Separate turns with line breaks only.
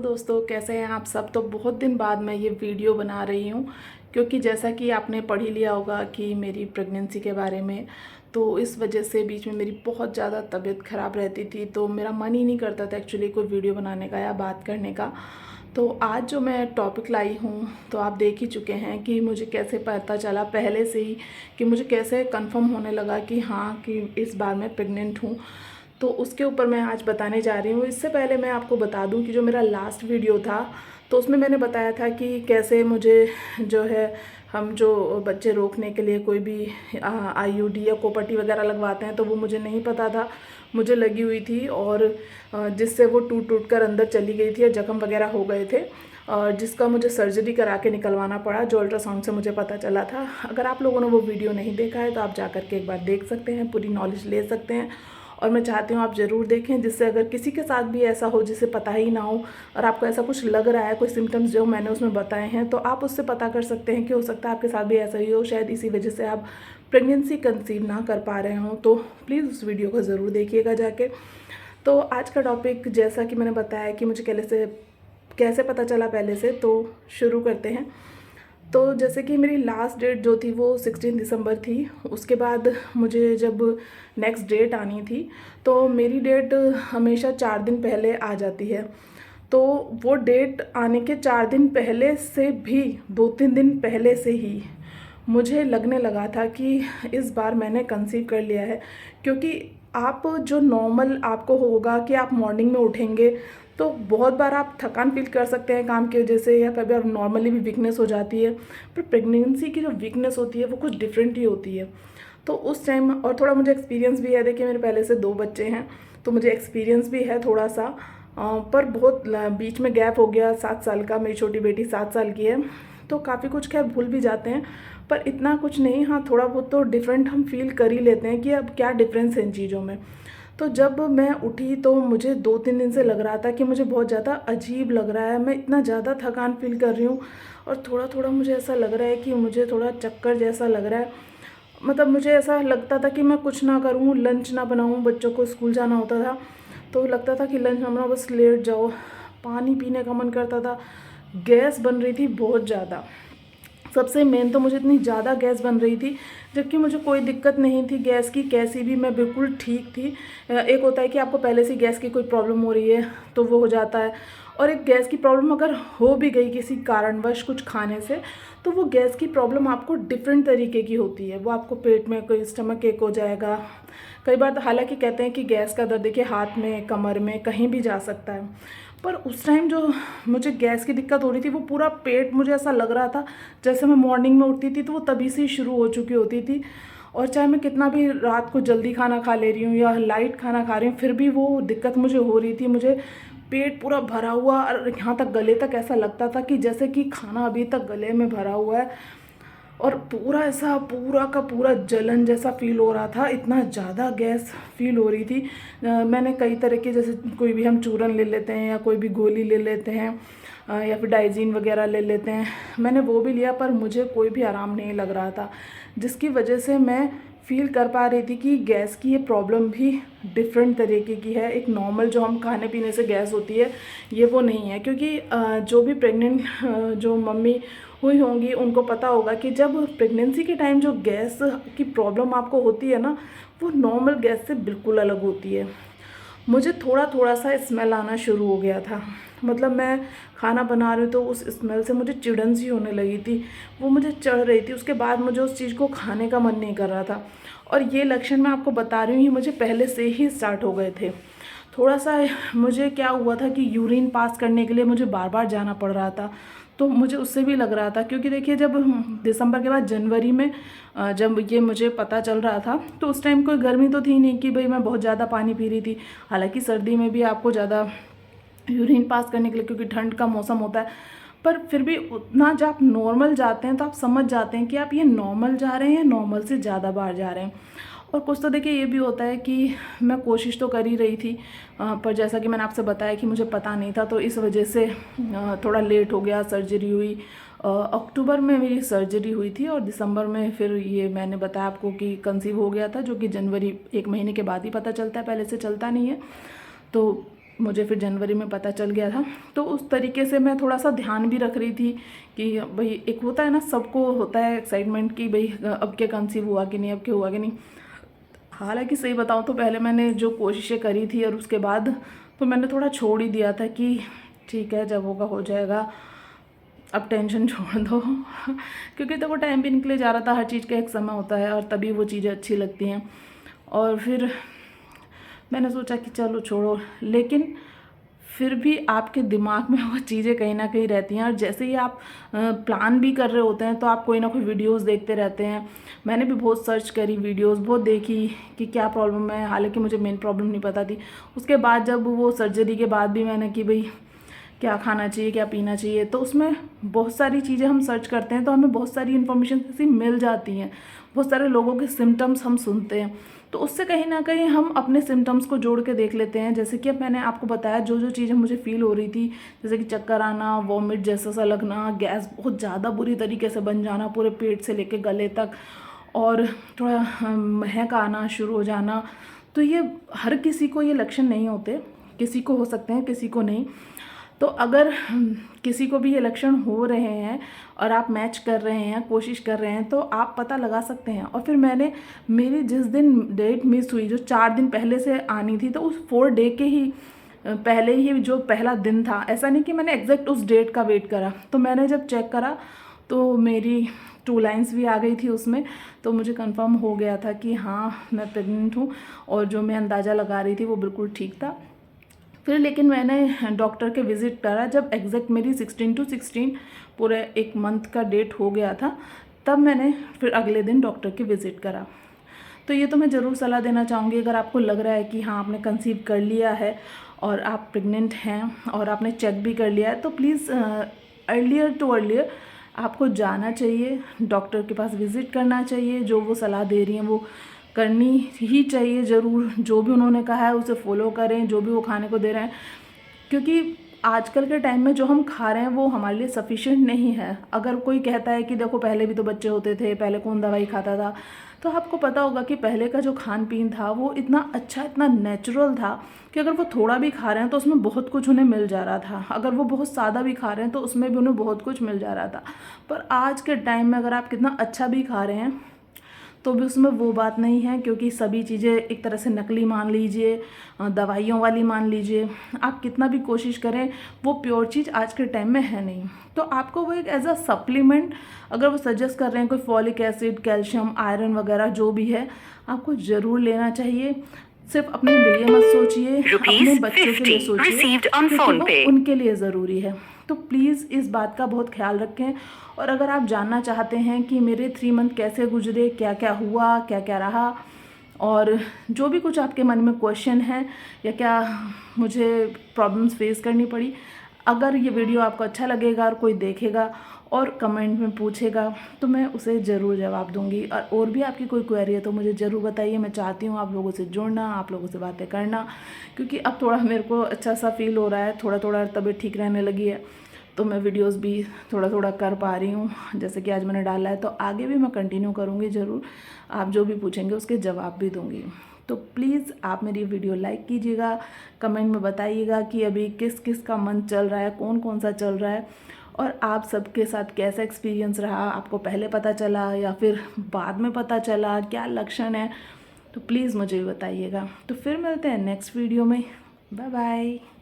दोस्तों, कैसे हैं आप सब। तो बहुत दिन बाद मैं ये वीडियो बना रही हूँ क्योंकि जैसा कि आपने पढ़ ही लिया होगा कि मेरी प्रेगनेंसी के बारे में, तो इस वजह से बीच में मेरी बहुत ज़्यादा तबीयत ख़राब रहती थी, तो मेरा मन ही नहीं करता था एक्चुअली कोई वीडियो बनाने का या बात करने का। तो आज जो मैं टॉपिक लाई हूँ तो आप देख ही चुके हैं कि मुझे कैसे पता चला पहले से ही, कि मुझे कैसे कंफर्म होने लगा कि हाँ कि इस बार मैं प्रेग्नेंट हूँ। तो उसके ऊपर मैं आज बताने जा रही हूँ। इससे पहले मैं आपको बता दूँ कि जो मेरा लास्ट वीडियो था तो उसमें मैंने बताया था कि कैसे मुझे जो है, हम जो बच्चे रोकने के लिए कोई भी आईयूडी या कोपटी वगैरह लगवाते हैं तो वो मुझे नहीं पता था, मुझे लगी हुई थी और जिससे वो टूट टूट कर अंदर चली गई थी और जख्म वगैरह हो गए थे, और जिसका मुझे सर्जरी करा के निकलवाना पड़ा, जो अल्ट्रासाउंड से मुझे पता चला था। अगर आप लोगों ने वो वीडियो नहीं देखा है तो आप जा कर के एक बार देख सकते हैं, पूरी नॉलेज ले सकते हैं। और मैं चाहती हूँ आप ज़रूर देखें, जिससे अगर किसी के साथ भी ऐसा हो जिसे पता ही ना हो और आपको ऐसा कुछ लग रहा है, कोई सिम्टम्स जो मैंने उसमें बताए हैं, तो आप उससे पता कर सकते हैं कि हो सकता है आपके साथ भी ऐसा ही हो, शायद इसी वजह से आप प्रेगनेंसी कंसीव ना कर पा रहे हों। तो प्लीज़ उस वीडियो को ज़रूर देखिएगा जाके। तो आज का टॉपिक, जैसा कि मैंने बताया कि मुझे कैसे पता चला पहले से, तो शुरू करते हैं। तो जैसे कि मेरी लास्ट डेट जो थी वो 16 दिसंबर थी। उसके बाद मुझे जब नेक्स्ट डेट आनी थी तो मेरी डेट हमेशा 4 दिन पहले आ जाती है। तो वो डेट आने के 4 दिन पहले से भी 2-3 दिन पहले से ही मुझे लगने लगा था कि इस बार मैंने कंसीव कर लिया है। क्योंकि आप जो नॉर्मल आपको होगा कि आप मॉर्निंग में उठेंगे तो बहुत बार आप थकान फील कर सकते हैं काम की वजह से, या कभी आप नॉर्मली भी वीकनेस हो जाती है, पर प्रेगनेंसी की जो वीकनेस होती है वो कुछ डिफरेंट ही होती है। तो उस टाइम, और थोड़ा मुझे एक्सपीरियंस भी है, देखिए मेरे पहले से 2 बच्चे हैं तो मुझे एक्सपीरियंस भी है थोड़ा सा। पर बहुत बीच में गैप हो गया 7 साल का, मेरी छोटी बेटी 7 साल की है, तो काफ़ी कुछ खैर भूल भी जाते हैं, पर इतना कुछ नहीं। हाँ, थोड़ा बहुत तो डिफरेंट हम फील कर ही लेते हैं कि अब क्या डिफरेंस है इन चीज़ों में। तो जब मैं उठी तो मुझे 2-3 दिन से लग रहा था कि मुझे बहुत ज़्यादा अजीब लग रहा है, मैं इतना ज़्यादा थकान फील कर रही हूँ और थोड़ा थोड़ा मुझे ऐसा लग रहा है कि मुझे थोड़ा चक्कर जैसा लग रहा है। मतलब मुझे ऐसा लगता था कि मैं कुछ ना करूँ, लंच ना बनाऊँ, बच्चों को स्कूल जाना होता था तो लगता था कि लंच ना बनाओ, बस लेट जाओ। पानी पीने का मन करता था, गैस बन रही थी बहुत ज़्यादा। सबसे मेन तो मुझे इतनी ज़्यादा गैस बन रही थी, जबकि मुझे कोई दिक्कत नहीं थी गैस की, कैसी भी मैं बिल्कुल ठीक थी। एक होता है कि आपको पहले से गैस की कोई प्रॉब्लम हो रही है तो वो हो जाता है, और एक गैस की प्रॉब्लम अगर हो भी गई किसी कारणवश कुछ खाने से, तो वो गैस की प्रॉब्लम आपको डिफरेंट तरीके की होती है। वो आपको पेट में कोई स्टमक एक हो जाएगा, कई बार तो हालांकि कहते हैं कि गैस का दर्द देखिए हाथ में, कमर में, कहीं भी जा सकता है, पर उस टाइम जो मुझे गैस की दिक्कत हो रही थी वो पूरा पेट, मुझे ऐसा लग रहा था जैसे मैं मॉर्निंग में उठती थी तो वो तभी से शुरू हो चुकी होती थी। और चाहे मैं कितना भी रात को जल्दी खाना खा ले रही हूँ या लाइट खाना खा रही हूँ, फिर भी वो दिक्कत मुझे हो रही थी। मुझे पेट पूरा भरा हुआ और यहाँ तक गले तक ऐसा लगता था कि जैसे कि खाना अभी तक गले में भरा हुआ है, और पूरा ऐसा पूरा का पूरा जलन जैसा फील हो रहा था, इतना ज़्यादा गैस फील हो रही थी। मैंने कई तरह के, जैसे कोई भी हम चूरन ले लेते हैं या कोई भी गोली ले लेते हैं, या फिर डाइजीन वगैरह ले लेते हैं, मैंने वो भी लिया, पर मुझे कोई भी आराम नहीं लग रहा था, जिसकी वजह से मैं फील कर पा रही थी कि गैस की ये प्रॉब्लम भी डिफरेंट तरीके की है। एक नॉर्मल जो हम खाने पीने से गैस होती है ये वो नहीं है। क्योंकि जो भी प्रेग्नेंट जो मम्मी हुई होंगी उनको पता होगा कि जब प्रेगनेंसी के टाइम जो गैस की प्रॉब्लम आपको होती है ना, वो नॉर्मल गैस से बिल्कुल अलग होती है। मुझे थोड़ा थोड़ा सा स्मेल आना शुरू हो गया था, मतलब मैं खाना बना रही हूँ तो उस स्मेल से मुझे चिड़न सी होने लगी थी, वो मुझे चढ़ रही थी। उसके बाद मुझे उस चीज़ को खाने का मन नहीं कर रहा था, और ये लक्षण मैं आपको बता रही हूँ ये मुझे पहले से ही स्टार्ट हो गए थे। थोड़ा सा मुझे क्या हुआ था कि यूरिन पास करने के लिए मुझे बार बार जाना पड़ रहा था, तो मुझे उससे भी लग रहा था। क्योंकि देखिए जब दिसंबर के बाद जनवरी में जब ये मुझे पता चल रहा था तो उस टाइम कोई गर्मी तो थी नहीं कि भाई मैं बहुत ज़्यादा पानी पी रही थी। हालांकि सर्दी में भी आपको ज़्यादा यूरिन पास करने के लिए, क्योंकि ठंड का मौसम होता है, पर फिर भी उतना जब आप नॉर्मल जाते हैं तो आप समझ जाते हैं कि आप ये नॉर्मल जा रहे हैं या नॉर्मल से ज़्यादा बाहर जा रहे हैं। और कुछ तो देखिए ये भी होता है कि मैं कोशिश तो कर ही रही थी, पर जैसा कि मैंने आपसे बताया कि मुझे पता नहीं था, तो इस वजह से थोड़ा लेट हो गया। सर्जरी हुई अक्टूबर में, मेरी सर्जरी हुई थी, और दिसंबर में फिर ये मैंने बताया आपको कि कंसीव हो गया था, जो कि जनवरी 1 महीने के बाद ही पता चलता है, पहले से चलता नहीं है। तो मुझे फिर जनवरी में पता चल गया था। तो उस तरीके से मैं थोड़ा सा ध्यान भी रख रही थी कि भाई एक होता है ना, सबको होता है एक्साइटमेंट कि भाई अब क्या कंसीव हुआ कि नहीं, अब क्या हुआ कि नहीं। हालांकि सही बताऊँ तो पहले मैंने जो कोशिशें करी थी और उसके बाद तो मैंने थोड़ा छोड़ ही दिया था कि ठीक है जब होगा हो जाएगा, अब टेंशन छोड़ दो क्योंकि तो वो टाइम भी निकले जा रहा था, हर चीज़ का एक समय होता है और तभी वो चीज़ें अच्छी लगती हैं। और फिर मैंने सोचा कि चलो छोड़ो, लेकिन फिर भी आपके दिमाग में वो चीज़ें कहीं ना कहीं रहती हैं। और जैसे ही आप प्लान भी कर रहे होते हैं तो आप कोई ना कोई वीडियोस देखते रहते हैं। मैंने भी बहुत सर्च करी, वीडियोस बहुत देखी कि क्या प्रॉब्लम है, हालांकि मुझे मेन प्रॉब्लम नहीं पता थी। उसके बाद जब वो सर्जरी के बाद भी मैंने कि भाई क्या खाना चाहिए, क्या पीना चाहिए, तो उसमें बहुत सारी चीज़ें हम सर्च करते हैं तो हमें बहुत सारी इन्फॉर्मेशन ऐसी मिल जाती हैं, बहुत सारे लोगों के सिम्टम्स हम सुनते हैं, तो उससे कहीं ना कहीं हम अपने सिम्टम्स को जोड़ के देख लेते हैं। जैसे कि अब मैंने आपको बताया जो जो चीज़ें मुझे फील हो रही थी, जैसे कि चक्कर आना, वॉमिट जैसा सा लगना, गैस बहुत ज़्यादा बुरी तरीके से बन जाना पूरे पेट से लेके गले तक, और थोड़ा महक आना शुरू हो जाना। तो ये हर किसी को ये लक्षण नहीं होते, किसी को हो सकते हैं, किसी को नहीं। तो अगर किसी को भी ये लक्षण हो रहे हैं और आप मैच कर रहे हैं, कोशिश कर रहे हैं, तो आप पता लगा सकते हैं। और फिर मेरी जिस दिन डेट मिस हुई, जो 4 दिन पहले से आनी थी, तो उस 4 डे के ही पहले ही जो पहला दिन था, ऐसा नहीं कि मैंने एग्जैक्ट उस डेट का वेट करा, तो मैंने जब चेक करा तो मेरी 2 लाइन्स भी आ गई थी उसमें, तो मुझे कंफर्म हो गया था कि हाँ मैं प्रेग्नेंट हूँ, और जो मैं अंदाज़ा लगा रही थी वो बिल्कुल ठीक था। फिर लेकिन मैंने डॉक्टर के विज़िट करा जब एग्जैक्ट मेरी 16/16 पूरे 1 मंथ का डेट हो गया था, तब मैंने फिर अगले दिन डॉक्टर के विज़िट करा। तो ये तो मैं ज़रूर सलाह देना चाहूँगी, अगर आपको लग रहा है कि हाँ आपने कंसीव कर लिया है और आप प्रेग्नेंट हैं और आपने चेक भी कर लिया है, तो प्लीज़ अर्लियर टू अर्लियर आपको जाना चाहिए, डॉक्टर के पास विज़िट करना चाहिए। जो वो सलाह दे रही हैं वो करनी ही चाहिए ज़रूर, जो भी उन्होंने कहा है उसे फॉलो करें, जो भी वो खाने को दे रहे हैं, क्योंकि आजकल के टाइम में जो हम खा रहे हैं वो हमारे लिए सफिशिएंट नहीं है। अगर कोई कहता है कि देखो पहले भी तो बच्चे होते थे, पहले कौन दवाई खाता था, तो आपको पता होगा कि पहले का जो खान पीन था वो इतना अच्छा, इतना नेचुरल था कि अगर वो थोड़ा भी खा रहे हैं तो उसमें बहुत कुछ उन्हें मिल जा रहा था, अगर वो बहुत सादा भी खा रहे हैं तो उसमें भी उन्हें बहुत कुछ मिल जा रहा था। पर आज के टाइम में अगर आप कितना अच्छा भी खा रहे हैं तो भी उसमें वो बात नहीं है, क्योंकि सभी चीज़ें एक तरह से नकली मान लीजिए, दवाइयों वाली मान लीजिए, आप कितना भी कोशिश करें वो प्योर चीज़ आज के टाइम में है नहीं। तो आपको वो एक एज अ सप्लीमेंट अगर वो सजेस्ट कर रहे हैं, कोई फॉलिक एसिड, कैल्शियम, आयरन वगैरह जो भी है, आपको ज़रूर लेना चाहिए। सिर्फ अपने लिए मत सोचिए, अपने बच्चों के लिए सोचिए, क्योंकि वो उनके लिए ज़रूरी है। तो प्लीज़ इस बात का बहुत ख्याल रखें। और अगर आप जानना चाहते हैं कि मेरे 3 मंथ कैसे गुजरे, क्या क्या हुआ, क्या क्या रहा, और जो भी कुछ आपके मन में क्वेश्चन है या क्या मुझे प्रॉब्लम्स फेस करनी पड़ी, अगर ये वीडियो आपको अच्छा लगेगा और कोई देखेगा और कमेंट में पूछेगा तो मैं उसे ज़रूर जवाब दूंगी। और भी आपकी कोई क्वेरी है तो मुझे ज़रूर बताइए। मैं चाहती हूँ आप लोगों से जुड़ना, आप लोगों से बातें करना, क्योंकि अब थोड़ा मेरे को अच्छा सा फील हो रहा है, थोड़ा थोड़ा तबीयत ठीक रहने लगी है, तो मैं वीडियोस भी थोड़ा थोड़ा कर पा रही हूँ। जैसे कि आज मैंने डाला है, तो आगे भी मैं कंटिन्यू करूँगी ज़रूर, आप जो भी पूछेंगे उसके जवाब भी दूँगी। तो प्लीज़ आप मेरी वीडियो लाइक कीजिएगा, कमेंट में बताइएगा कि अभी किस किस का मन चल रहा है, कौन कौन सा चल रहा है, और आप सबके साथ कैसा एक्सपीरियंस रहा, आपको पहले पता चला या फिर बाद में पता चला, क्या लक्षण है, तो प्लीज़ मुझे भी बताइएगा। तो फिर मिलते हैं नेक्स्ट वीडियो में। Bye bye.